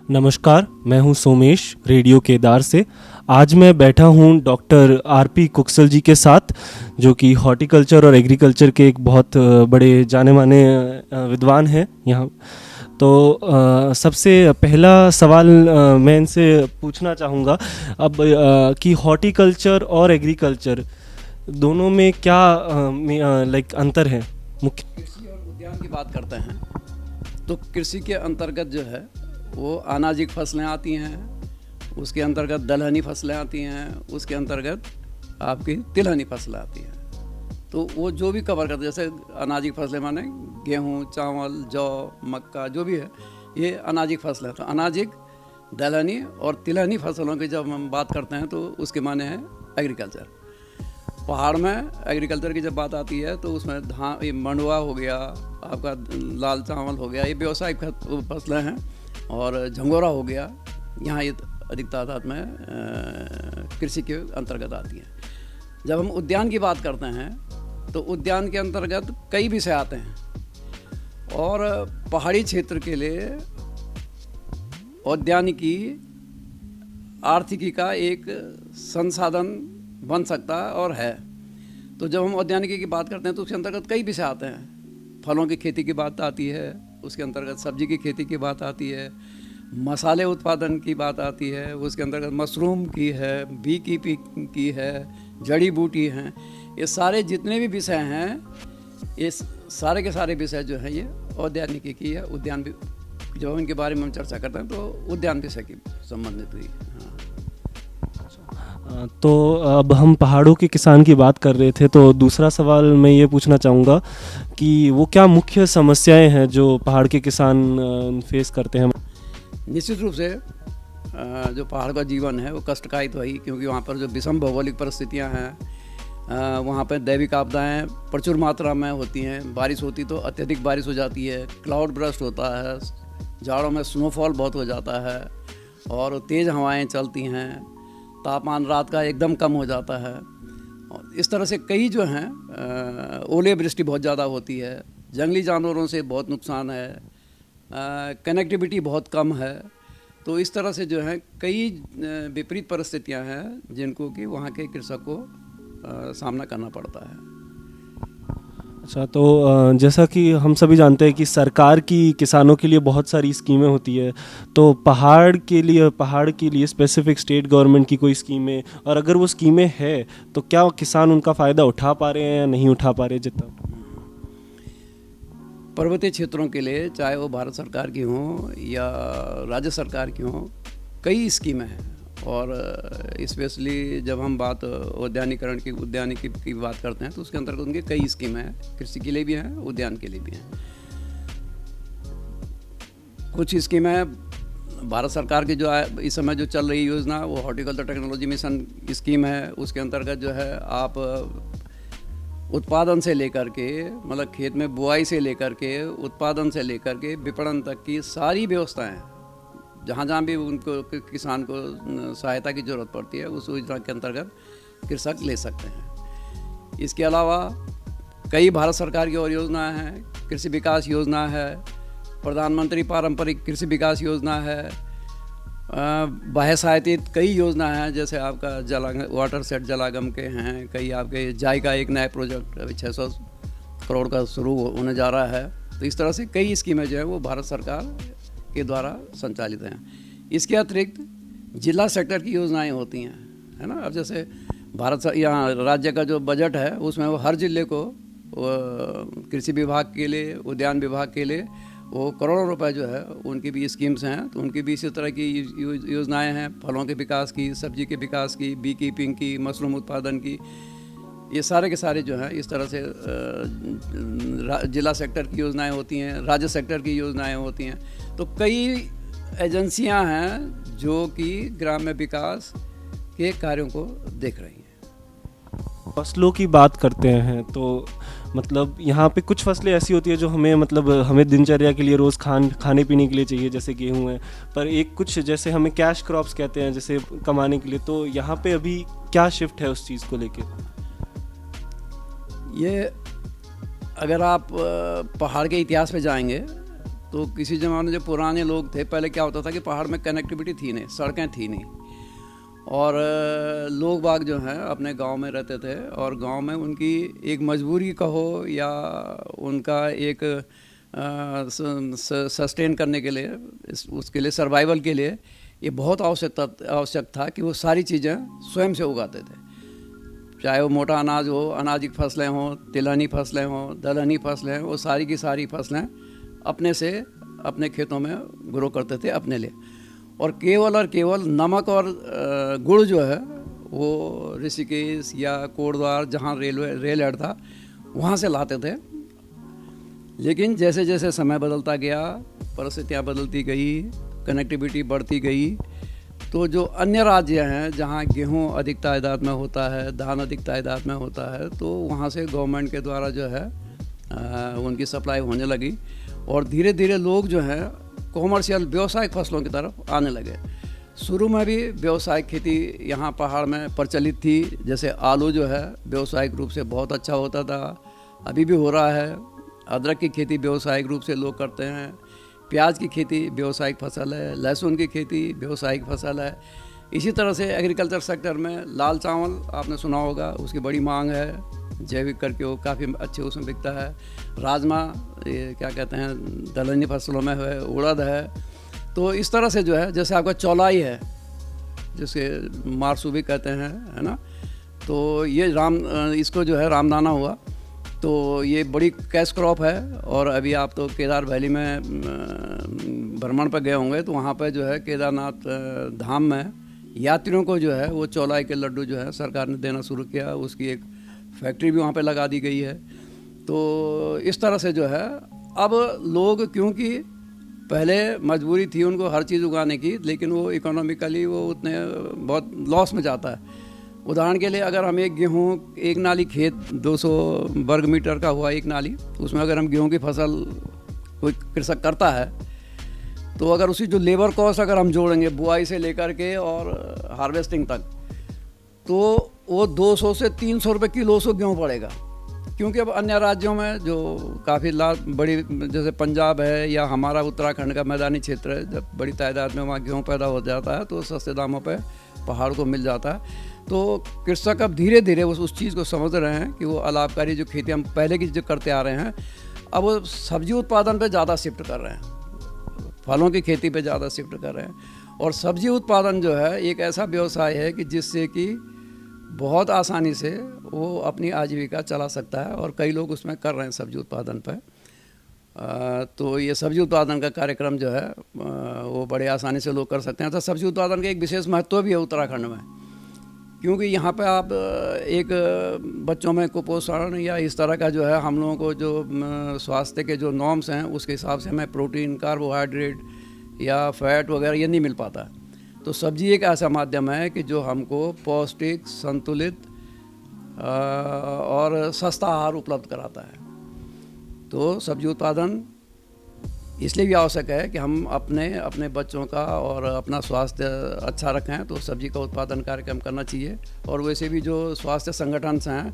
नमस्कार, मैं हूं सोमेश रेडियो केदार से। आज मैं बैठा हूं डॉक्टर आरपी कुक्सल जी के साथ, जो कि हॉर्टिकल्चर और एग्रीकल्चर के एक बहुत बड़े जाने माने विद्वान हैं यहाँ। तो सबसे पहला सवाल मैं इनसे पूछना चाहूँगा अब कि हॉर्टिकल्चर और एग्रीकल्चर दोनों में क्या लाइक अंतर है मुख्य। कृषि और उद्यान की बात करते हैं तो कृषि के अंतर्गत जो है वो अनाजिक फसलें आती हैं, उसके अंतर्गत दलहनी फसलें आती हैं, उसके अंतर्गत आपकी तिलहनी फसलें आती हैं। तो वो जो भी कवर करते हैं, जैसे अनाजिक फसलें माने गेहूँ, चावल, जौ, मक्का, जो भी है ये अनाजिक फसलें। तो अनाजिक, दलहनी और तिलहनी फसलों की जब हम बात करते हैं तो उसके माने हैं एग्रीकल्चर। पहाड़ में एग्रीकल्चर की जब बात आती है तो उसमें धान, ये मंडुआ हो गया, आपका लाल चावल हो गया, ये व्यावसायिक फसलें हैं। और झंगोरा हो गया, यहाँ ये अधिक तादाद में कृषि के अंतर्गत आती हैं। जब हम उद्यान की बात करते हैं तो उद्यान के अंतर्गत कई विषय आते हैं और पहाड़ी क्षेत्र के लिए उद्यानिकी आर्थिकी का एक संसाधन बन सकता है और है। तो जब हम उद्यानिकी की बात करते हैं तो उसके अंतर्गत कई विषय आते हैं। फलों की खेती की बात आती है, उसके अंतर्गत सब्जी की खेती की बात आती है, मसाले उत्पादन की बात आती है, उसके अंतर्गत मशरूम की है, बी कीपिंग की है, जड़ी बूटी हैं। ये सारे जितने भी विषय हैं, ये सारे के सारे विषय जो हैं ये उद्यानिकी की है। उद्यान भी जब इनके बारे में हम चर्चा करते हैं तो उद्यान विषय की संबंधित हुई। हाँ, तो अब हम पहाड़ों के किसान की बात कर रहे थे, तो दूसरा सवाल मैं ये पूछना चाहूँगा कि वो क्या मुख्य समस्याएं हैं जो पहाड़ के किसान फेस करते हैं। निश्चित रूप से जो पहाड़ का जीवन है वो कष्टकारी तो है ही, क्योंकि वहाँ पर जो विषम भौगोलिक परिस्थितियाँ हैं, वहाँ पर दैविक आपदाएँ प्रचुर मात्रा में होती हैं। बारिश होती तो अत्यधिक बारिश हो जाती है, क्लाउड बर्स्ट होता है, जाड़ों में स्नोफॉल बहुत हो जाता है और तेज़ हवाएँ चलती हैं, तापमान रात का एकदम कम हो जाता है। और इस तरह से कई जो हैं ओले वृष्टि बहुत ज़्यादा होती है, जंगली जानवरों से बहुत नुकसान है, कनेक्टिविटी बहुत कम है। तो इस तरह से जो है कई विपरीत परिस्थितियां हैं जिनको कि वहाँ के कृषक को सामना करना पड़ता है। अच्छा, तो जैसा कि हम सभी जानते हैं कि सरकार की किसानों के लिए बहुत सारी स्कीमें होती है, तो पहाड़ के लिए स्पेसिफिक स्टेट गवर्नमेंट की कोई स्कीमें, और अगर वो स्कीमें है तो क्या किसान उनका फ़ायदा उठा पा रहे हैं या नहीं उठा पा रहे जितना। पर्वतीय क्षेत्रों के लिए चाहे वो भारत सरकार की हों या राज्य सरकार की हों, कई स्कीमें हैं। और स्पेशली जब हम बात उद्यानिकी की बात करते हैं तो उसके अंतर्गत उनके कई स्कीमें हैं, कृषि के लिए भी हैं, उद्यान के लिए भी हैं। कुछ स्कीमें भारत सरकार की जो इस समय जो चल रही योजना वो हॉर्टिकल्चर टेक्नोलॉजी मिशन स्कीम है। उसके अंतर्गत जो है आप उत्पादन से लेकर के, मतलब खेत में बुआई से लेकर के, उत्पादन से लेकर के विपणन तक की सारी व्यवस्थाएं, जहाँ भी उनको किसान को सहायता की ज़रूरत पड़ती है उस योजना के अंतर्गत कृषक ले सकते हैं। इसके अलावा कई भारत सरकार की और योजनाएं हैं। कृषि विकास योजना है, प्रधानमंत्री पारंपरिक कृषि विकास योजना है, बाह्य सहायतित कई योजना हैं, जैसे आपका वाटर सेट जलागम के हैं, कई आपके जाय का एक नया प्रोजेक्ट अभी 600 करोड़ का शुरू होने जा रहा है। तो इस तरह से कई स्कीमें जो है वो भारत सरकार के द्वारा संचालित हैं। इसके अतिरिक्त जिला सेक्टर की योजनाएं होती हैं, है ना। अब जैसे यहाँ राज्य का जो बजट है उसमें वो हर जिले को कृषि विभाग के लिए, उद्यान विभाग के लिए वो करोड़ों रुपए जो है उनकी भी स्कीम्स हैं। तो उनकी भी इसी तरह की योजनाएं हैं, फलों के विकास की, सब्जी के विकास की, बी कीपिंग की, मशरूम उत्पादन की। ये सारे के सारे जो हैं इस तरह से जिला सेक्टर की योजनाएं होती हैं, राज्य सेक्टर की योजनाएं होती हैं। तो कई एजेंसियां हैं जो कि ग्राम्य विकास के कार्यों को देख रही हैं। फसलों की बात करते हैं तो मतलब यहाँ पे कुछ फसलें ऐसी होती है जो हमें दिनचर्या के लिए रोज़ खाने पीने के लिए चाहिए, जैसे गेहूँ है। पर एक कुछ जैसे हमें कैश क्रॉप्स कहते हैं, जैसे कमाने के लिए। तो यहाँ पे अभी क्या शिफ्ट है उस चीज़ को लेके। ये अगर आप पहाड़ के इतिहास पे जाएंगे तो किसी ज़माने जो पुराने लोग थे, पहले क्या होता था कि पहाड़ में कनेक्टिविटी थी नहीं, सड़कें थी नहीं, और लोग बाग जो हैं अपने गांव में रहते थे, और गांव में उनकी एक मजबूरी कहो या उनका एक सस्टेन करने के लिए, उसके लिए सर्वाइवल के लिए ये बहुत आवश्यक था कि वो सारी चीज़ें स्वयं से उगाते थे। चाहे वो मोटा अनाज हो, अनाज की फसलें हों, तिलहनी फसलें हों, दलहनी फसलें, वो सारी की सारी फसलें अपने से अपने खेतों में ग्रो करते थे अपने लिए। और केवल नमक और गुड़ जो है वो ऋषिकेश या कोटद्वार, जहाँ रेल हेड था, वहाँ से लाते थे। लेकिन जैसे जैसे समय बदलता गया, परिस्थितियाँ बदलती गई, कनेक्टिविटी बढ़ती गई, तो जो अन्य राज्य हैं जहाँ गेहूँ अधिक तादाद में होता है, धान अधिक तादाद में होता है, तो वहाँ से गवर्नमेंट के द्वारा जो है उनकी सप्लाई होने लगी, और धीरे धीरे लोग जो हैं कॉमर्शियल व्यावसायिक फसलों की तरफ आने लगे। शुरू में भी व्यावसायिक खेती यहाँ पहाड़ में प्रचलित थी, जैसे आलू जो है व्यावसायिक रूप से बहुत अच्छा होता था, अभी भी हो रहा है। अदरक की खेती व्यावसायिक रूप से लोग करते हैं, प्याज की खेती व्यावसायिक फसल है, लहसुन की खेती व्यावसायिक फसल है। इसी तरह से एग्रीकल्चर सेक्टर में लाल चावल आपने सुना होगा, उसकी बड़ी मांग है, जैविक करके वो काफ़ी अच्छे उसमें बिकता है। राजमा, ये क्या कहते हैं, दलहनी फसलों में है, उड़द है। तो इस तरह से जो है, जैसे आपका चौलाई है जिसे मारसू भी कहते हैं, है ना, तो ये इसको जो है रामदाना हुआ, तो ये बड़ी कैश क्रॉप है। और अभी आप तो केदार वैली में भ्रमण पर गए होंगे, तो वहाँ पर जो है केदारनाथ धाम में यात्रियों को जो है वो चौलाई के लड्डू जो है सरकार ने देना शुरू किया, उसकी एक फैक्ट्री भी वहाँ पे लगा दी गई है। तो इस तरह से जो है अब लोग, क्योंकि पहले मजबूरी थी उनको हर चीज़ उगाने की, लेकिन वो इकोनॉमिकली वो उतने बहुत लॉस में जाता है। उदाहरण के लिए अगर हम एक गेहूँ, एक नाली खेत 200 वर्ग मीटर का हुआ एक नाली, उसमें अगर हम गेहूँ की फसल कोई कृषक करता है, तो अगर उसकी जो लेबर कॉस्ट अगर हम जोड़ेंगे बुआई से लेकर के और हार्वेस्टिंग तक, तो वो 200 से 300 रुपये किलो से गेहूँ पड़ेगा। क्योंकि अब अन्य राज्यों में जो काफ़ी बड़ी, जैसे पंजाब है या हमारा उत्तराखंड का मैदानी क्षेत्र है, जब बड़ी तादाद में वहाँ गेहूँ पैदा हो जाता है तो सस्ते दामों पे पहाड़ को मिल जाता है। तो कृषक अब धीरे धीरे उस चीज़ को समझ रहे हैं कि वो अलाभकारी जो खेती हम पहले की जो करते आ रहे हैं, अब वो सब्जी उत्पादन पे ज़्यादा शिफ्ट कर रहे हैं, फलों की खेती पे ज़्यादा शिफ्ट कर रहे हैं। और सब्जी उत्पादन जो है एक ऐसा व्यवसाय है कि जिससे कि बहुत आसानी से वो अपनी आजीविका चला सकता है, और कई लोग उसमें कर रहे हैं सब्जी उत्पादन पर। तो ये सब्जी उत्पादन का कार्यक्रम जो है वो बड़े आसानी से लोग कर सकते हैं। तो सब्जी उत्पादन का एक विशेष महत्व भी है उत्तराखंड में, क्योंकि यहाँ पे आप एक बच्चों में कुपोषण या इस तरह का जो है, हम लोगों को जो स्वास्थ्य के जो नॉर्म्स हैं उसके हिसाब से हमें प्रोटीन, कार्बोहाइड्रेट या फैट वगैरह ये नहीं मिल पाता। तो सब्जी एक ऐसा माध्यम है कि जो हमको पौष्टिक, संतुलित और सस्ता आहार उपलब्ध कराता है। तो सब्जी उत्पादन इसलिए भी आवश्यक है कि हम अपने बच्चों का और अपना स्वास्थ्य अच्छा रखें, तो सब्जी का उत्पादन कार्यक्रम करना चाहिए। और वैसे भी जो स्वास्थ्य संगठन हैं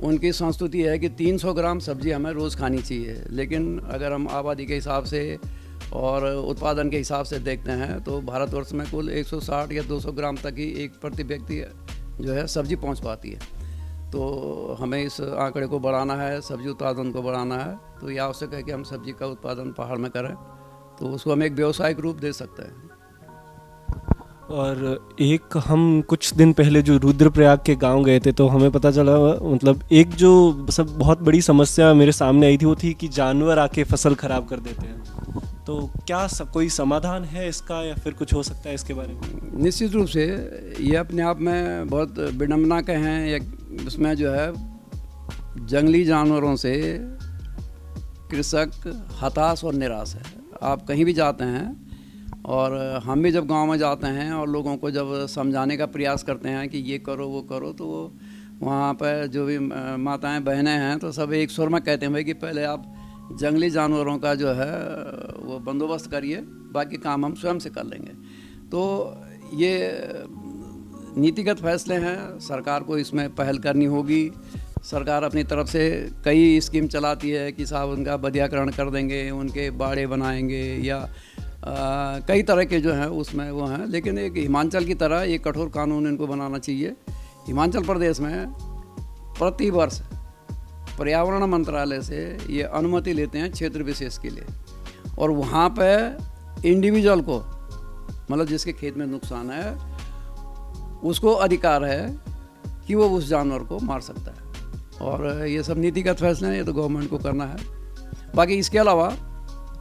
उनकी संस्तुति है कि 300 ग्राम सब्जी हमें रोज़ खानी चाहिए। लेकिन अगर हम आबादी के हिसाब से और उत्पादन के हिसाब से देखते हैं तो भारतवर्ष में कुल 160 या 200 ग्राम तक ही एक प्रति व्यक्ति जो है सब्जी पहुंच पाती है। तो हमें इस आंकड़े को बढ़ाना है, सब्जी उत्पादन को बढ़ाना है। तो ये आवश्यक है कि हम सब्जी का उत्पादन पहाड़ में करें, तो उसको हम एक व्यावसायिक रूप दे सकते हैं। और एक हम कुछ दिन पहले जो रुद्रप्रयाग के गांव गए थे, तो हमें पता चला, मतलब एक जो सब बहुत बड़ी समस्या मेरे सामने आई थी वो थी कि जानवर आके फसल खराब कर देते हैं। तो क्या कोई समाधान है इसका, या फिर कुछ हो सकता है इसके बारे में? निश्चित रूप से ये अपने आप में बहुत विडम्बना के हैं। उसमें जो है जंगली जानवरों से कृषक हताश और निराश है। आप कहीं भी जाते हैं, और हम भी जब गांव में जाते हैं और लोगों को जब समझाने का प्रयास करते हैं कि ये करो वो करो, तो वहाँ पर जो भी माताएं बहनें हैं तो सब एक स्वर में कहते हैं भाई कि पहले आप जंगली जानवरों का जो है वो बंदोबस्त करिए, बाकी काम हम स्वयं से कर लेंगे। तो ये नीतिगत फैसले हैं, सरकार को इसमें पहल करनी होगी। सरकार अपनी तरफ से कई स्कीम चलाती है कि साहब उनका बधियाकरण कर देंगे, उनके बाड़े बनाएंगे या कई तरह के जो हैं उसमें वो हैं। लेकिन एक हिमाचल की तरह एक कठोर कानून इनको बनाना चाहिए। हिमाचल प्रदेश में प्रति वर्ष पर्यावरण मंत्रालय से ये अनुमति लेते हैं क्षेत्र विशेष के लिए, और वहाँ पे इंडिविजुअल को, मतलब जिसके खेत में नुकसान है, उसको अधिकार है कि वो उस जानवर को मार सकता है। और ये सब नीतिगत फैसले हैं, ये तो गवर्नमेंट को करना है। बाकी इसके अलावा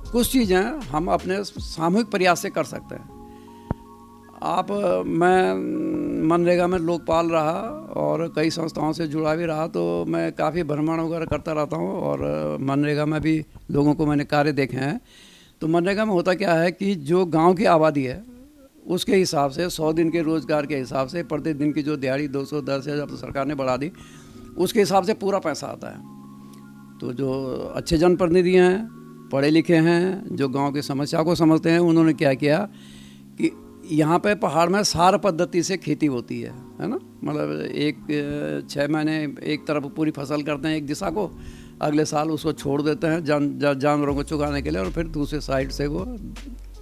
कुछ चीज़ें हम अपने सामूहिक प्रयास से कर सकते हैं। मैं मनरेगा में लोकपाल रहा और कई संस्थाओं से जुड़ा भी रहा, तो मैं काफ़ी भ्रमण वगैरह करता रहता हूँ और मनरेगा में भी लोगों को मैंने कार्य देखे हैं। तो मनरेगा में होता क्या है कि जो गांव की आबादी है उसके हिसाब से 100 दिन के रोज़गार के हिसाब से प्रतिदिन की जो दिहाड़ी 210 है, जब तो सरकार ने बढ़ा दी, उसके हिसाब से पूरा पैसा आता है। तो जो अच्छे जनप्रतिनिधि हैं, पढ़े लिखे हैं, जो गांव की समस्या को समझते हैं, उन्होंने क्या किया कि यहाँ पे पहाड़ में सार पद्धति से खेती होती है ना। मतलब एक 6 महीने एक तरफ पूरी फसल करते हैं एक दिशा को, अगले साल उसको छोड़ देते हैं जानवरों को चुगाने के लिए, और फिर दूसरे साइड से वो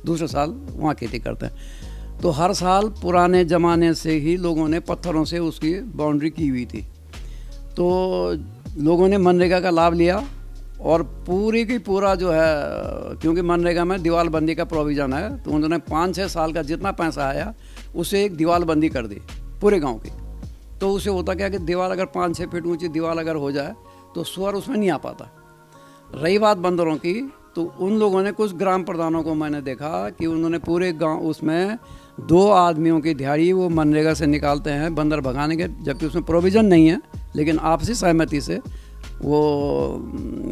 दूसरे साल वहाँ खेती करते हैं। तो हर साल पुराने ज़माने से ही लोगों ने पत्थरों से उसकी बाउंड्री की हुई थी। तो लोगों ने मनरेगा का लाभ लिया और पूरी की पूरा जो है, क्योंकि मनरेगा में दीवारबंदी का प्रोविज़न है, तो उन्होंने 5-6 साल का जितना पैसा आया उससे एक दीवारबंदी कर दी पूरे गांव की। तो उससे होता क्या कि दीवार अगर 5-6 फीट ऊंची दीवार अगर हो जाए तो सुअर उसमें नहीं आ पाता। रही बात बंदरों की, तो उन लोगों ने, कुछ ग्राम प्रधानों को मैंने देखा कि उन्होंने पूरे गांव उसमें 2 आदमियों की दिहाड़ी वो मनरेगा से निकालते हैं बंदर भगाने के, जबकि उसमें प्रोविज़न नहीं है, लेकिन आपसी सहमति से वो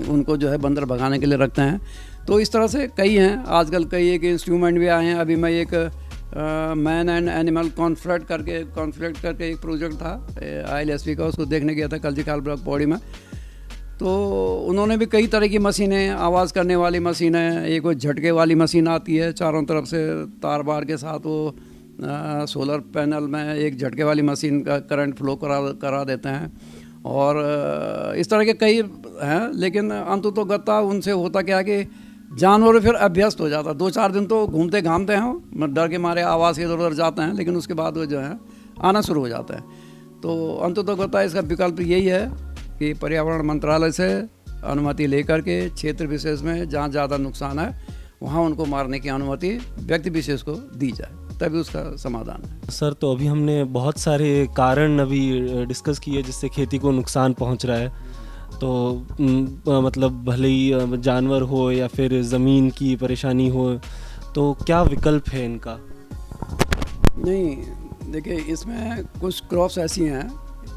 उनको जो है बंदर भगाने के लिए रखते हैं। तो इस तरह से कई हैं, आजकल कई एक इंस्ट्रूमेंट भी आए हैं। अभी मैं एक मैन एंड एनिमल कॉन्फ्लिक्ट करके एक प्रोजेक्ट था ILSP का, उसको देखने गया था कल्जीकाल ब्लॉक पौड़ी में। तो उन्होंने भी कई तरह की मशीनें, आवाज़ करने वाली मशीनें, एक वो झटके वाली मशीन आती है चारों तरफ से तार बार के साथ, वो सोलर पैनल में एक झटके वाली मशीन का करंट फ्लो करा देते हैं, और इस तरह के कई हैं। लेकिन अंततोगत्ता उनसे होता क्या कि जानवर फिर अभ्यस्त हो जाता। 2-4 दिन तो घूमते घामते हैं, डर के मारे आवाज़ इधर उधर जाते हैं, लेकिन उसके बाद वो जो है आना शुरू हो जाता है। तो अंततोगत्ता इसका विकल्प यही है कि पर्यावरण मंत्रालय से अनुमति लेकर के क्षेत्र विशेष में जहाँ ज़्यादा नुकसान है वहाँ उनको मारने की अनुमति व्यक्ति विशेष को दी जाए, तभी उसका समाधान है। सर, तो अभी हमने बहुत सारे कारण अभी डिस्कस किए जिससे खेती को नुकसान पहुंच रहा है। तो मतलब भले ही जानवर हो या फिर ज़मीन की परेशानी हो, तो क्या विकल्प है इनका? नहीं, देखिए, इसमें कुछ क्रॉप्स ऐसी हैं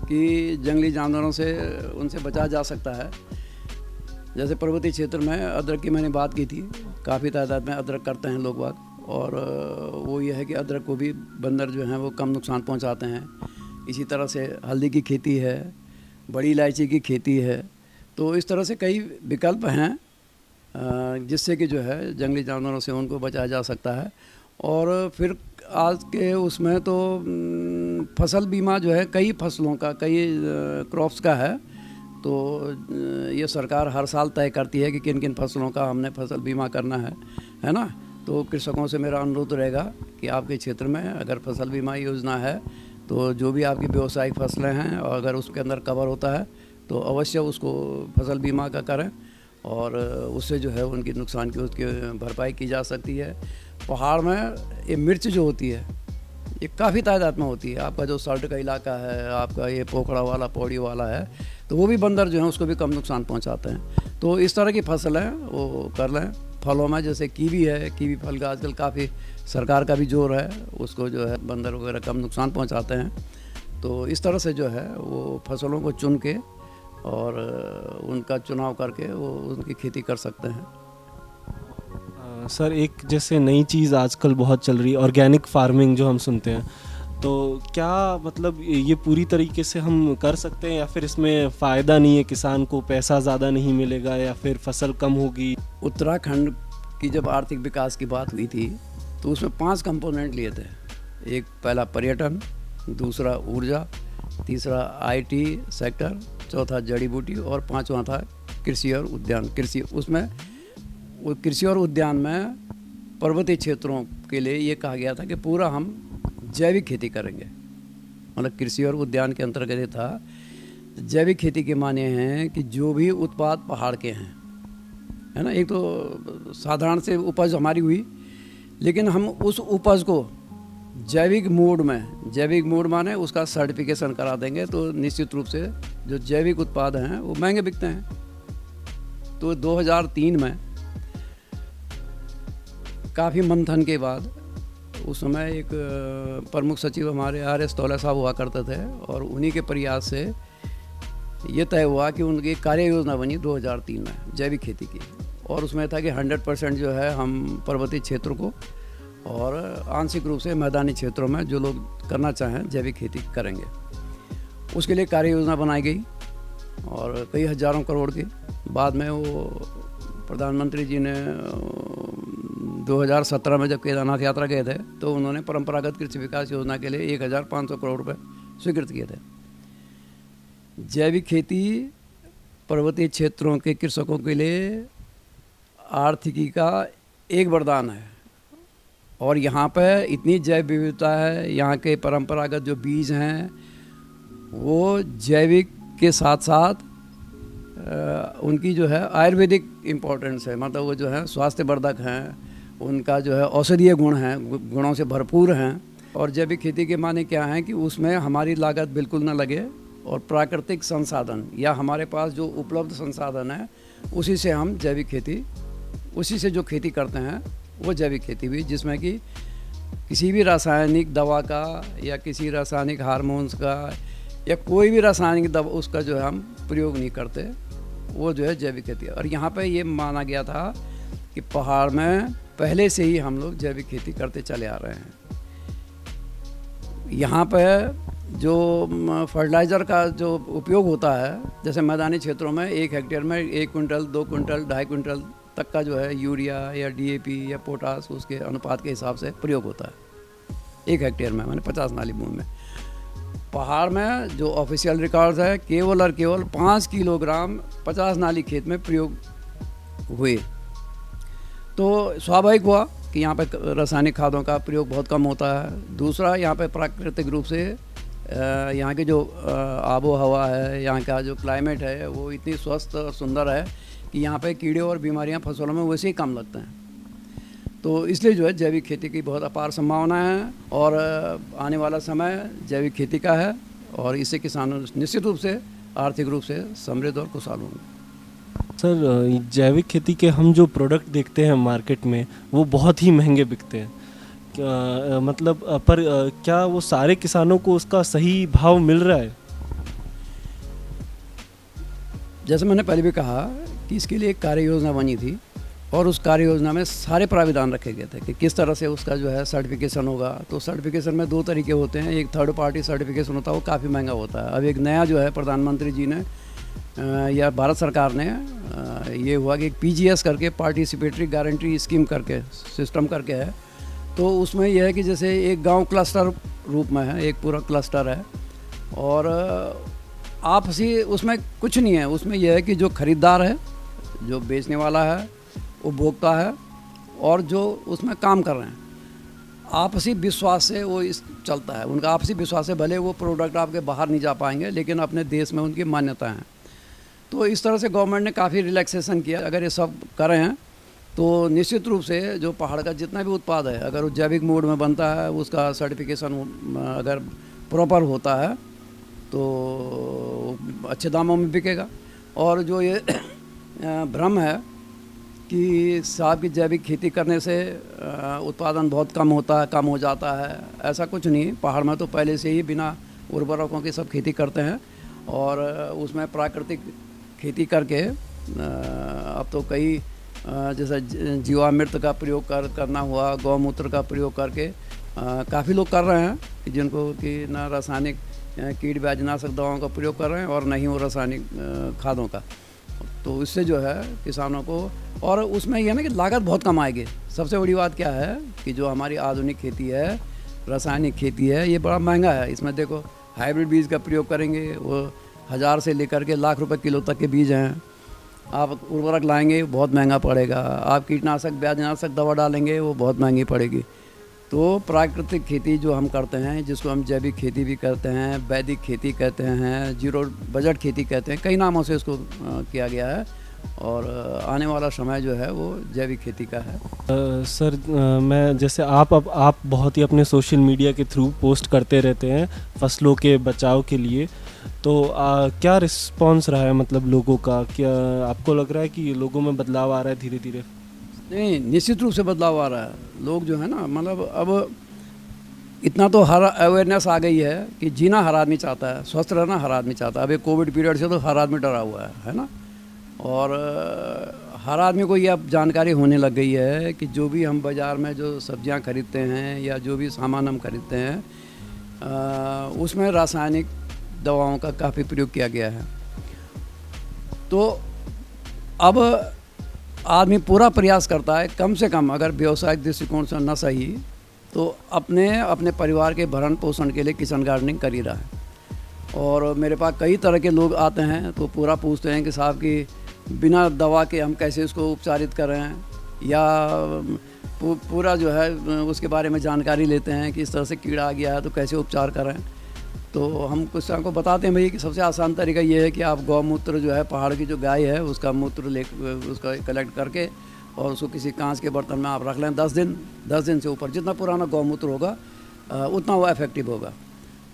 कि जंगली जानवरों से उनसे बचा जा सकता है। जैसे पर्वतीय क्षेत्र में अदरक की मैंने बात की थी, काफ़ी तादाद में अदरक करते हैं लोग बाग, और वो ये है कि अदरक को भी बंदर जो हैं वो कम नुकसान पहुंचाते हैं। इसी तरह से हल्दी की खेती है, बड़ी इलायची की खेती है। तो इस तरह से कई विकल्प हैं जिससे कि जो है जंगली जानवरों से उनको बचाया जा सकता है। और फिर आज के उसमें तो फसल बीमा जो है कई फसलों का, कई क्रॉप्स का है, तो ये सरकार हर साल तय करती है कि किन किन फसलों का हमने फसल बीमा करना है ना। तो कृषकों से मेरा अनुरोध रहेगा कि आपके क्षेत्र में अगर फसल बीमा योजना है तो जो भी आपकी व्यावसायिक फसलें हैं और अगर उसके अंदर कवर होता है तो अवश्य उसको फसल बीमा का करें, और उससे जो है उनकी नुकसान की उसकी भरपाई की जा सकती है। पहाड़ में ये मिर्च जो होती है ये काफ़ी तादाद में होती है। आपका जो सल्ट का इलाका है, आपका ये पोखड़ा वाला, पौड़ी वाला है, तो वो भी बंदर जो है उसको भी कम नुकसान पहुंचाते हैं। तो इस तरह की फसल है वो कर लें। फलों में जैसे कीवी है, कीवी फल का आजकल काफ़ी सरकार का भी जोर है, उसको जो है बंदर वगैरह कम नुकसान पहुंचाते हैं। तो इस तरह से जो है वो फसलों को चुन के और उनका चुनाव करके वो उनकी खेती कर सकते हैं। सर, एक जैसे नई चीज़ आजकल बहुत चल रही है, ऑर्गेनिक फार्मिंग जो हम सुनते हैं, तो क्या मतलब ये पूरी तरीके से हम कर सकते हैं या फिर इसमें फ़ायदा नहीं है, किसान को पैसा ज़्यादा नहीं मिलेगा या फिर फसल कम होगी? उत्तराखंड की जब आर्थिक विकास की बात हुई थी तो उसमें 5 कंपोनेंट लिए थे। एक पहला पर्यटन, दूसरा ऊर्जा, तीसरा IT सेक्टर चौथा जड़ी बूटी और पांचवा था कृषि और उद्यान। कृषि उसमें वो कृषि और उद्यान में पर्वतीय क्षेत्रों के लिए ये कहा गया था कि पूरा हम जैविक खेती करेंगे। मतलब कृषि और उद्यान के अंतर्गत ये था। जैविक खेती के माने हैं कि जो भी उत्पाद पहाड़ के हैं, है ना, एक तो साधारण से उपज हमारी हुई, लेकिन हम उस उपज को जैविक मोड माने उसका सर्टिफिकेशन करा देंगे, तो निश्चित रूप से जो जैविक उत्पाद हैं वो महंगे बिकते हैं। तो 2003 में काफ़ी मंथन के बाद उस समय एक प्रमुख सचिव हमारे RS तौला साहब हुआ करते थे, और उन्हीं के प्रयास से ये तय हुआ कि उनकी कार्य योजना बनी 2003 में जैविक खेती की, और उसमें था कि 100% जो है हम पर्वतीय क्षेत्रों को और आंशिक रूप से मैदानी क्षेत्रों में जो लोग करना चाहें जैविक खेती करेंगे। उसके लिए कार्य योजना बनाई गई और कई हजारों करोड़ की। बाद में वो प्रधानमंत्री जी ने 2017 में जब केदारनाथ यात्रा गए थे तो उन्होंने परंपरागत कृषि विकास योजना के लिए 1500 करोड़ रुपए स्वीकृत किए थे। जैविक खेती पर्वतीय क्षेत्रों के कृषकों के लिए आर्थिकी का एक वरदान है, और यहाँ पर इतनी जैव विविधता है। यहाँ के परंपरागत जो बीज हैं वो जैविक के साथ साथ उनकी जो है आयुर्वेदिक इम्पोर्टेंस है, मतलब वो जो है स्वास्थ्यवर्धक हैं, उनका जो है औषधीय गुण हैं, गुणों से भरपूर हैं। और जैविक खेती के माने क्या है कि उसमें हमारी लागत बिल्कुल ना लगे, और प्राकृतिक संसाधन या हमारे पास जो उपलब्ध संसाधन है उसी से हम जैविक खेती, उसी से जो खेती करते हैं वो जैविक खेती भी, जिसमें कि किसी भी रासायनिक दवा का या किसी रासायनिक हार्मोन्स का या कोई भी रासायनिक दवा उसका जो है हम प्रयोग नहीं करते, वो जो है जैविक खेती। और यहाँ पे ये माना गया था कि पहाड़ में पहले से ही हम लोग जैविक खेती करते चले आ रहे हैं। यहाँ पे जो फर्टिलाइज़र का जो उपयोग होता है, जैसे मैदानी क्षेत्रों में 1 हेक्टेयर में 1 क्विंटल, 2 क्विंटल, 2.5 क्विंटल तक का जो है यूरिया या DAP या पोटास उसके अनुपात के हिसाब से प्रयोग होता है 1 हेक्टेयर में, माने 50 नाली भूमि में। पहाड़ में जो ऑफिशियल रिकॉर्ड्स है केवल और केवल 5 किलोग्राम 50 नाली खेत में प्रयोग हुए। तो स्वाभाविक हुआ कि यहाँ पे रासायनिक खादों का प्रयोग बहुत कम होता है। दूसरा, यहाँ पे प्राकृतिक रूप से यहाँ की जो आबो हवा है, यहाँ का जो क्लाइमेट है वो इतनी स्वस्थ और सुंदर है कि यहाँ पे कीड़े और बीमारियाँ फसलों में वैसे ही कम लगते हैं। तो इसलिए जो है जैविक खेती की बहुत अपार संभावना है, और आने वाला समय जैविक खेती का है, और इससे किसान निश्चित रूप से आर्थिक रूप से समृद्ध और खुशहाल होंगे। सर, जैविक खेती के हम जो प्रोडक्ट देखते हैं मार्केट में वो बहुत ही महंगे बिकते हैं, मतलब पर क्या वो सारे किसानों को उसका सही भाव मिल रहा है? जैसे मैंने पहले भी कहा कि इसके लिए एक कार्य योजना बनी थी, और उस कार्य योजना में सारे प्राविधान रखे गए थे कि किस तरह से उसका जो है सर्टिफिकेशन होगा। तो सर्टिफिकेशन में 2 तरीके होते हैं, एक थर्ड पार्टी सर्टिफिकेशन होता है, वो काफ़ी महंगा होता है। अब एक नया जो है प्रधानमंत्री जी ने या भारत सरकार ने ये हुआ कि एक PGS करके पार्टिसिपेटरी गारंटी स्कीम करके सिस्टम करके है। तो उसमें यह है कि जैसे एक गांव क्लस्टर रूप में है, एक पूरा क्लस्टर है, और आपसी उसमें कुछ नहीं है। उसमें यह है कि जो खरीदार है, जो बेचने वाला है, उपभोक्ता है, और जो उसमें काम कर रहे हैं, आपसी विश्वास से वो इस चलता है। उनका आपसी विश्वास से भले वो प्रोडक्ट आपके बाहर नहीं जा पाएंगे, लेकिन अपने देश में उनकी मान्यता है। तो इस तरह से गवर्नमेंट ने काफ़ी रिलैक्सेशन किया। अगर ये सब करें हैं तो निश्चित रूप से जो पहाड़ का जितना भी उत्पाद है, अगर वो जैविक मोड में बनता है, उसका सर्टिफिकेशन अगर प्रॉपर होता है तो अच्छे दामों में बिकेगा। और जो ये भ्रम है कि साहब की जैविक खेती करने से उत्पादन बहुत कम होता है, कम हो जाता है, ऐसा कुछ नहीं। पहाड़ में तो पहले से ही बिना उर्वरकों की सब खेती करते हैं, और उसमें प्राकृतिक खेती करके अब तो कई जैसे जीवामृत का प्रयोग करना हुआ, गौमूत्र का प्रयोग करके काफ़ी लोग कर रहे हैं कि जिनको कि न रासायनिक कीट व्याधिनाशक दवाओं का प्रयोग कर रहे हैं और न ही वो रासायनिक खादों का। तो इससे जो है किसानों को, और उसमें यह ना कि लागत बहुत कम आएगी। सबसे बड़ी बात क्या है कि जो हमारी आधुनिक खेती है, रासायनिक खेती है, ये बड़ा महंगा है। इसमें देखो हाइब्रिड बीज का प्रयोग करेंगे, वो 1000 से लेकर के लाख रुपए किलो तक के बीज हैं। आप उर्वरक लाएंगे बहुत महंगा पड़ेगा, आप कीटनाशक ब्याजनाशक दवा डालेंगे वो बहुत महंगी पड़ेगी। तो प्राकृतिक खेती जो हम करते हैं, जिसको हम जैविक खेती भी कहते हैं, वैदिक खेती कहते हैं, जीरो बजट खेती कहते हैं, कई नामों से इसको किया गया है। और आने वाला समय जो है वो जैविक खेती का है। सर मैं जैसे आप बहुत ही अपने सोशल मीडिया के थ्रू पोस्ट करते रहते हैं फसलों के बचाव के लिए, तो क्या रिस्पांस रहा है मतलब लोगों का? क्या आपको लग रहा है कि लोगों में बदलाव आ रहा है धीरे धीरे? नहीं, निश्चित रूप से बदलाव आ रहा है। लोग जो है ना, मतलब अब इतना तो हर अवेयरनेस आ गई है कि जीना हर आदमी चाहता है, स्वस्थ रहना हर आदमी चाहता है। अभी कोविड पीरियड से तो हर आदमी डरा हुआ है ना। और हर आदमी को ये अब जानकारी होने लग गई है कि जो भी हम बाज़ार में जो सब्जियां खरीदते हैं या जो भी सामान हम खरीदते हैं उसमें रासायनिक दवाओं का काफ़ी प्रयोग किया गया है। तो अब आदमी पूरा प्रयास करता है, कम से कम अगर व्यवसायिक दृष्टिकोण से न सही तो अपने परिवार के भरण पोषण के लिए किचन गार्डनिंग कर ही रहा है। और मेरे पास कई तरह के लोग आते हैं तो पूरा पूछते हैं कि साहब कि बिना दवा के हम कैसे इसको उपचारित करें, या पूरा जो है उसके बारे में जानकारी लेते हैं कि इस तरह से कीड़ा आ गया है तो कैसे उपचार करें। तो हम कुछ को बताते हैं भाई कि सबसे आसान तरीका ये है कि आप गौमूत्र जो है, पहाड़ की जो गाय है उसका मूत्र उसका कलेक्ट करके और उसको किसी कांच के बर्तन में आप रख लें 10 दिन से ऊपर। जितना पुराना गौमूत्र होगा उतना वो इफेक्टिव होगा।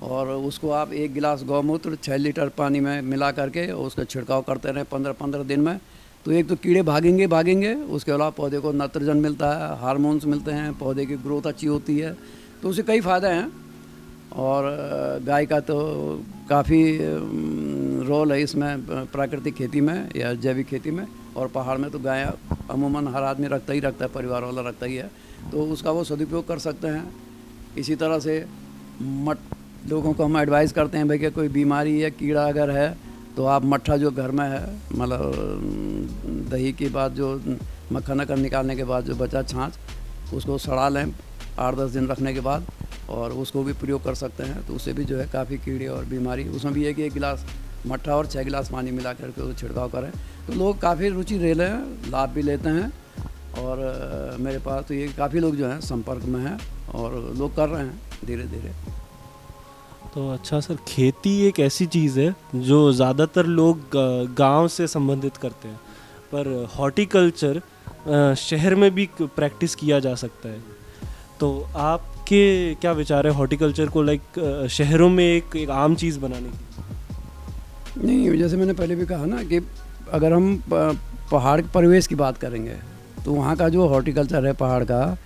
और उसको आप 1 गिलास गौमूत्र 6 लीटर पानी में मिला करके उसका छिड़काव करते रहें 15-15 दिन में। तो एक तो कीड़े भागेंगे, उसके अलावा पौधे को नाइट्रोजन मिलता है, हार्मोन्स मिलते हैं, पौधे की ग्रोथ अच्छी होती है, तो उससे कई फ़ायदे हैं। और गाय का तो काफ़ी रोल है इसमें, प्राकृतिक खेती में या जैविक खेती में। और पहाड़ में तो गाय अमूमन हर आदमी रखता है, परिवार वाला रखता ही है, तो उसका वो सदुपयोग कर सकते हैं। इसी तरह से लोगों को हम एडवाइस करते हैं भाई कि कोई बीमारी या कीड़ा अगर है तो आप मट्ठा जो घर में है, मतलब दही के बाद जो मक्खन निकालने के बाद जो बचा छाछ, उसको सड़ा लें 8-10 दिन रखने के बाद, और उसको भी प्रयोग कर सकते हैं। तो उससे भी जो है काफ़ी कीड़े और बीमारी, उसमें भी है कि 1 गिलास मट्ठा और 6 गिलास पानी मिला करके वो छिड़काव करें। तो लोग काफ़ी रुचि ले रहे हैं, लाभ भी लेते हैं। और मेरे पास तो ये काफ़ी लोग जो हैं संपर्क में हैं और लोग कर रहे हैं धीरे धीरे। तो अच्छा सर, खेती एक ऐसी चीज़ है जो ज़्यादातर लोग गांव से संबंधित करते हैं, पर हॉर्टिकल्चर शहर में भी प्रैक्टिस किया जा सकता है। तो आपके क्या विचार है हॉर्टिकल्चर को लाइक शहरों में एक आम चीज़ बनाने की? नहीं, जैसे मैंने पहले भी कहा ना कि अगर हम पहाड़ के परिवेश की बात करेंगे तो वहाँ का जो हॉर्टिकल्चर है पहाड़ का,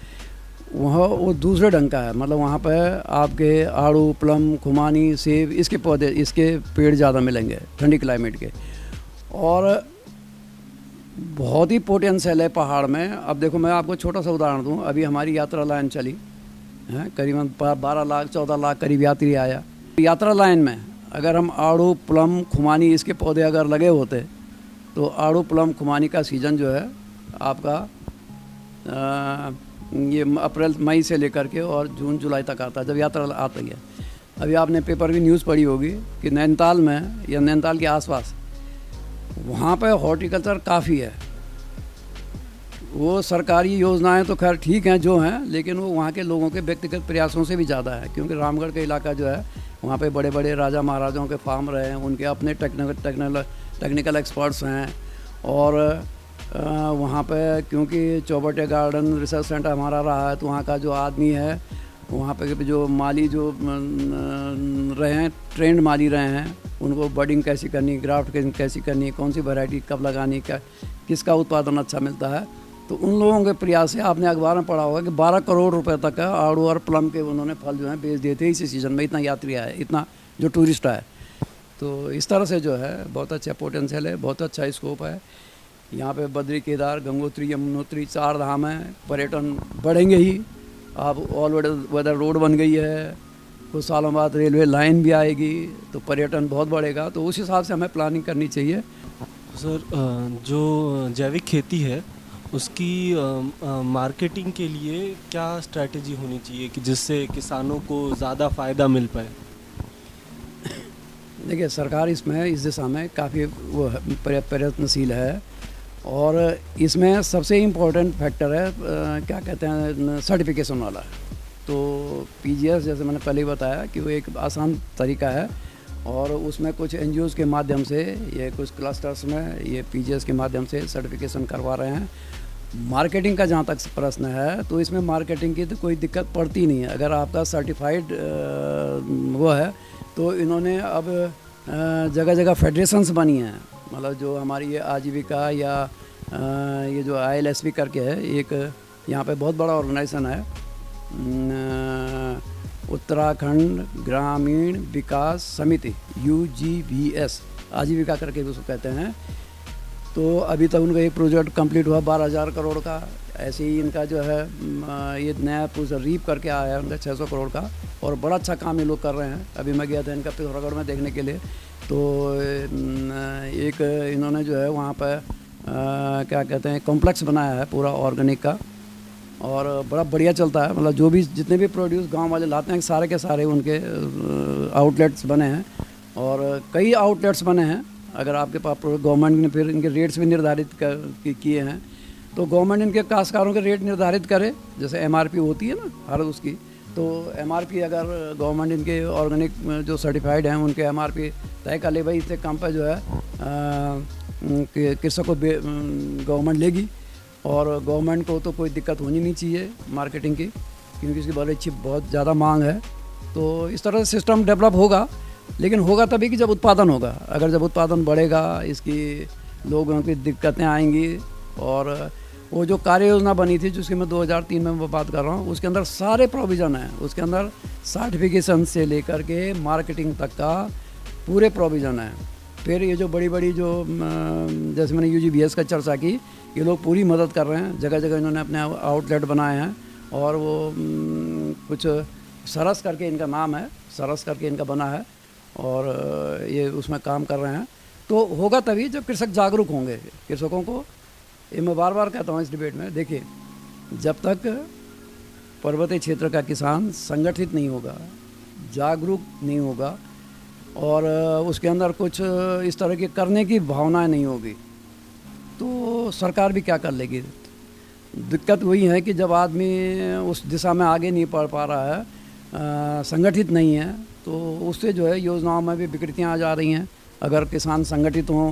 वहाँ वो दूसरे ढंग का है। मतलब वहाँ पर आपके आड़ू, प्लम, खुमानी, सेब, इसके पौधे, इसके पेड़ ज़्यादा मिलेंगे ठंडी क्लाइमेट के। और बहुत ही पोटेंशियल है पहाड़ में। अब देखो मैं आपको छोटा सा उदाहरण दूँ, अभी हमारी यात्रा लाइन चली है, करीबन 12 लाख 14 लाख करीब यात्री आया। यात्रा लाइन में अगर हम आड़ू, प्लम, खुमानी इसके पौधे अगर लगे होते तो आड़ू, प्लम, खुमानी का सीज़न जो है आपका ये अप्रैल मई से लेकर के और जून जुलाई तक आता है, जब यात्रा आती है। अभी आपने पेपर भी न्यूज़ पढ़ी होगी कि नैनीताल में या नैनीताल के आसपास वहाँ पर हॉर्टिकल्चर काफ़ी है। वो सरकारी योजनाएं तो खैर ठीक हैं जो हैं, लेकिन वो वहाँ के लोगों के व्यक्तिगत प्रयासों से भी ज़्यादा है। क्योंकि रामगढ़ का इलाका जो है वहाँ पे बड़े बड़े राजा महाराजाओं के फार्म रहे हैं, उनके अपने टेक्निकल एक्सपर्ट्स हैं। और वहाँ पे क्योंकि चौबटे गार्डन रिसर्च सेंटर हमारा रहा है, तो वहाँ का जो आदमी है, वहाँ पे जो माली जो रहे हैं, ट्रेंड माली रहे हैं, उनको बडिंग कैसी करनी, ग्राफ्ट कैसी करनी, कौन सी वैरायटी कब लगानी, किसका उत्पादन अच्छा मिलता है। तो उन लोगों के प्रयास से आपने अखबार में पढ़ा होगा कि 12 करोड़ रुपए तक का आड़ू और प्लम के उन्होंने फल जो है बेच दिए थे इसी सीज़न में। इतना यात्री आया, इतना जो टूरिस्ट आए। तो इस तरह से जो है बहुत अच्छा पोटेंशियल है, बहुत अच्छा स्कोप है। यहाँ पे बद्री, केदार, गंगोत्री, यमुनोत्री 4 धाम हैं। पर्यटन बढ़ेंगे ही। अब ऑल वेदर रोड बन गई है, कुछ सालों बाद रेलवे लाइन भी आएगी, तो पर्यटन बहुत बढ़ेगा। तो उस हिसाब से हमें प्लानिंग करनी चाहिए। सर, जो जैविक खेती है उसकी मार्केटिंग के लिए क्या स्ट्रैटेजी होनी चाहिए कि जिससे किसानों को ज़्यादा फ़ायदा मिल पाए? देखिए, सरकार इसमें इस दिशा में काफ़ी वो प्रयत्नशील है, और इसमें सबसे इम्पोर्टेंट फैक्टर है क्या कहते हैं, सर्टिफिकेशन वाला। तो पीजीएस, जैसे मैंने पहले ही बताया कि वो एक आसान तरीका है, और उसमें कुछ एनजीओज़ के माध्यम से, ये कुछ क्लस्टर्स में ये पीजीएस के माध्यम से सर्टिफिकेशन करवा रहे हैं। मार्केटिंग का जहाँ तक प्रश्न है, तो इसमें मार्केटिंग की तो कोई दिक्कत पड़ती नहीं है। अगर आपका सर्टिफाइड वो है, तो इन्होंने अब जगह जगह फेडरेशंस बनी हैं, मतलब जो हमारी ये आजीविका या ये जो ILSP करके है, एक यहाँ पे बहुत बड़ा ऑर्गेनाइजेशन है, उत्तराखंड ग्रामीण विकास समिति, UGVS, आजीविका करके भी उसको कहते हैं। तो अभी तक उनका एक प्रोजेक्ट कंप्लीट हुआ 12,000 करोड़ का। ऐसे ही इनका जो है ये नया प्रोजेक्ट रीप करके आया है उनका 600 करोड़ का, और बड़ा अच्छा काम ये लोग कर रहे हैं। अभी मैं गया था इनका पिथौरागढ़ में देखने के लिए, तो एक इन्होंने जो है वहाँ पर क्या कहते हैं, कॉम्प्लेक्स बनाया है पूरा ऑर्गेनिक का, और बड़ा बढ़िया चलता है। मतलब जो भी जितने भी प्रोड्यूस गांव वाले लाते हैं, सारे के सारे उनके आउटलेट्स बने हैं, और कई आउटलेट्स बने हैं। अगर आपके पास गवर्नमेंट ने फिर इनके रेट्स भी निर्धारित किए हैं, तो गवर्नमेंट इनके काश्तकारों के रेट निर्धारित करे, जैसे MRP होती है ना हर उसकी, तो MRP अगर गवर्नमेंट इनके ऑर्गेनिक जो सर्टिफाइड हैं उनके MRP तय कर ले, भाई इससे कम पर जो है कृषक को गवर्नमेंट लेगी, और गवर्नमेंट को तो कोई दिक्कत होनी नहीं चाहिए मार्केटिंग की, क्योंकि इसकी बहुत ज़्यादा मांग है। तो इस तरह से सिस्टम डेवलप होगा, लेकिन होगा तभी कि जब उत्पादन होगा। अगर जब उत्पादन बढ़ेगा, इसकी लोगों की दिक्कतें आएंगी। और वो जो कार्य योजना बनी थी, जिसकी मैं 2003 में मैं बात कर रहा हूँ, उसके अंदर सारे प्रोविज़न हैं। उसके अंदर सर्टिफिकेशन से लेकर के मार्केटिंग तक का पूरे प्रोविज़न है। फिर ये जो बड़ी बड़ी जो जैसे मैंने UGVS का चर्चा की, ये लोग पूरी मदद कर रहे हैं। जगह जगह इन्होंने अपने आउटलेट बनाए हैं, और वो कुछ सरस करके इनका नाम है, सरस करके इनका बना है, और ये उसमें काम कर रहे हैं। तो होगा तभी जब कृषक जागरूक होंगे। कृषकों को ये मैं बार बार कहता हूँ इस डिबेट में, देखिए, जब तक पर्वतीय क्षेत्र का किसान संगठित नहीं होगा, जागरूक नहीं होगा, और उसके अंदर कुछ इस तरह की करने की भावनाएं नहीं होगी, तो सरकार भी क्या कर लेगी। दिक्कत वही है कि जब आदमी उस दिशा में आगे नहीं बढ़ पा रहा है, संगठित नहीं है, तो उससे जो है योजनाओं में भी विकृतियाँ आ जा रही हैं। अगर किसान संगठित हों,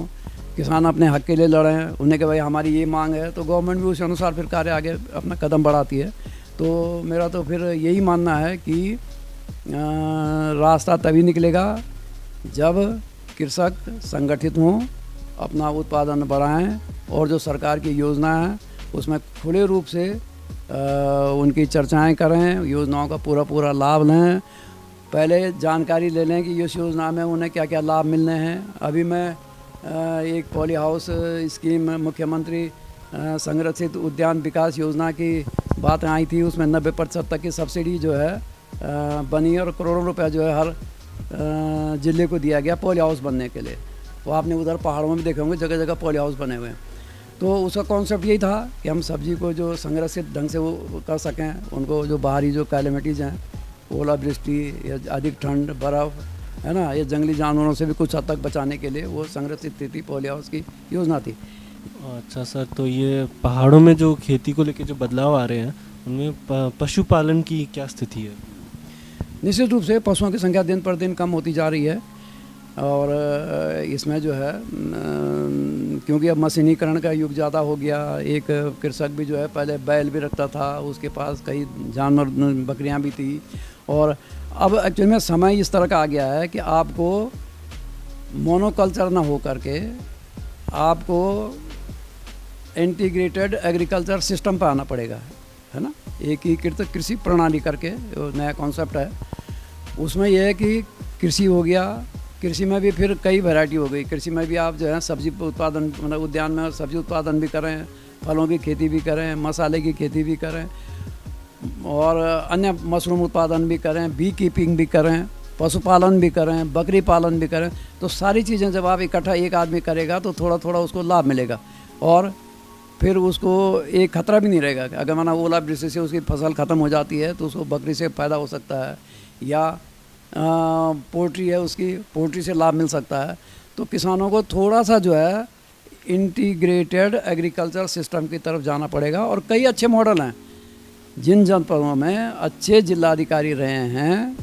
किसान अपने हक के लिए लड़ें, उन्हें कि भाई हमारी ये मांग है, तो गवर्नमेंट भी उस अनुसार फिर कार्य आगे अपना कदम बढ़ाती है। तो मेरा तो फिर यही मानना है कि रास्ता तभी निकलेगा जब कृषक संगठित हों, अपना उत्पादन बढ़ाएं, और जो सरकार की योजना है उसमें खुले रूप से उनकी चर्चाएं करें, योजनाओं का पूरा लाभ लें। पहले जानकारी ले लें कि इस योजना में उन्हें क्या क्या लाभ मिलने हैं। अभी मैं एक पॉली हाउस स्कीम, मुख्यमंत्री संरक्षित उद्यान विकास योजना की बात आई थी, उसमें 90% तक की सब्सिडी जो है बनी, और करोड़ों रुपया जो है हर ज़िले को दिया गया पॉली हाउस बनने के लिए। वो आपने उधर पहाड़ों में भी देखे होंगे, जगह जगह पॉली हाउस बने हुए हैं। तो उसका कॉन्सेप्ट यही था कि हम सब्जी को जो संरक्षित ढंग से वो कर सकें, उनको जो बाहरी जो कैलेमिटीज़ हैं, ओलावृष्टि या अधिक ठंड, बर्फ़, है ना, ये जंगली जानवरों से भी कुछ हद तक बचाने के लिए वो संरक्षित थी पॉली हाउस की योजना थी। अच्छा सर, तो ये पहाड़ों में जो खेती को लेकर जो बदलाव आ रहे हैं, उनमें पशुपालन की क्या स्थिति है? निश्चित रूप से पशुओं की संख्या दिन पर दिन कम होती जा रही है, और इसमें जो है क्योंकि अब मशीनीकरण का युग ज़्यादा हो गया। एक कृषक भी जो है पहले बैल भी रखता था, उसके पास कई जानवर, बकरियां भी थी, और अब एक्चुअली में समय इस तरह का आ गया है कि आपको मोनोकल्चर ना हो करके आपको इंटीग्रेटेड एग्रीकल्चर सिस्टम पर आना पड़ेगा, है ना। एकीकृत कृषि प्रणाली करके नया कॉन्सेप्ट है। उसमें यह है कि कृषि हो गया, कृषि में भी फिर कई वैरायटी हो गई। कृषि में भी आप जो है सब्जी उत्पादन, मतलब उद्यान में सब्जी उत्पादन भी करें, फलों की खेती भी करें, मसाले की खेती भी करें, और अन्य मशरूम उत्पादन भी करें, बी कीपिंग भी करें, पशुपालन भी करें, बकरी पालन भी करें। तो सारी चीज़ें जब आप इकट्ठा एक आदमी करेगा तो थोड़ा थोड़ा उसको लाभ मिलेगा, और फिर उसको एक खतरा भी नहीं रहेगा कि अगर माना ओलावृष्टि से उसकी फसल ख़त्म हो जाती है तो उसको बकरी से फ़ायदा हो सकता है, या पोल्ट्री है उसकी, पोल्ट्री से लाभ मिल सकता है। तो किसानों को थोड़ा सा जो है इंटीग्रेटेड एग्रीकल्चर सिस्टम की तरफ जाना पड़ेगा। और कई अच्छे मॉडल हैं, जिन जनपदों में अच्छे जिलाधिकारी रहे हैं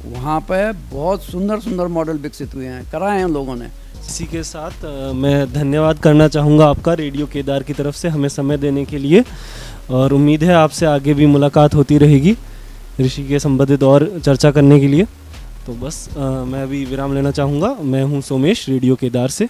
वहाँ पे बहुत सुंदर सुंदर मॉडल विकसित हुए हैं, कराए हैं लोगों ने। इसी के साथ मैं धन्यवाद करना चाहूँगा आपका रेडियो केदार की तरफ से हमें समय देने के लिए, और उम्मीद है आपसे आगे भी मुलाकात होती रहेगी ऋषि के संबंधित और चर्चा करने के लिए। तो बस मैं अभी विराम लेना चाहूँगा। मैं हूँ सोमेश, रेडियो केदार से।